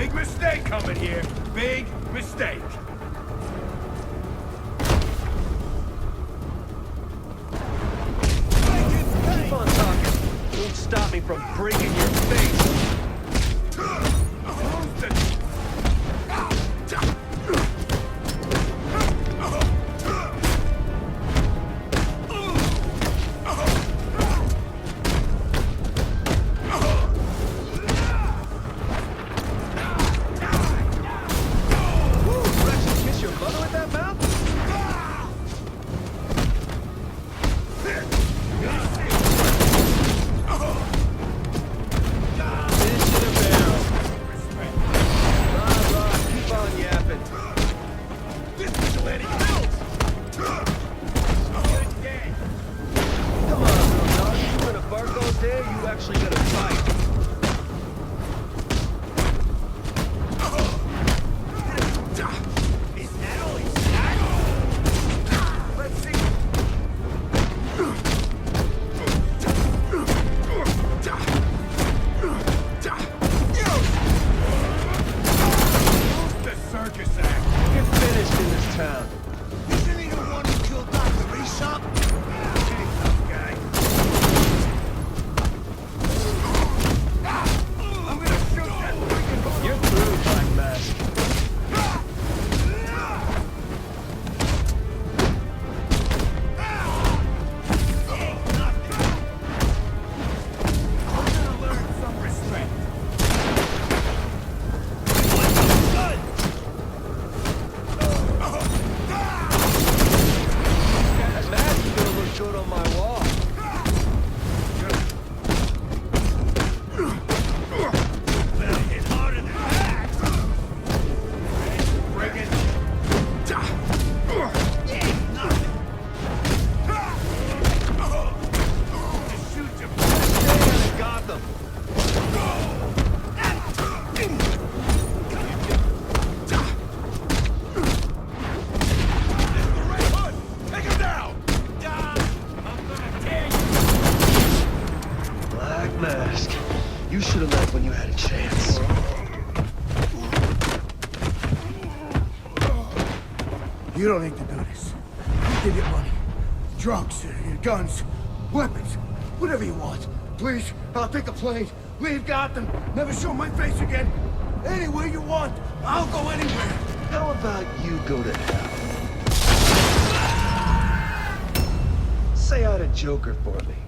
Big mistake coming here. Big mistake. Keep on talking. Won't stop me from breaking your face. You should have left when you had a chance. You don't need to do this. You can get money. Drugs, guns, weapons, whatever you want. Please, I'll take a plane, leave Gotham, never show my face again. Anywhere you want, I'll go anywhere. How about you go to hell? Say hi to Joker for me.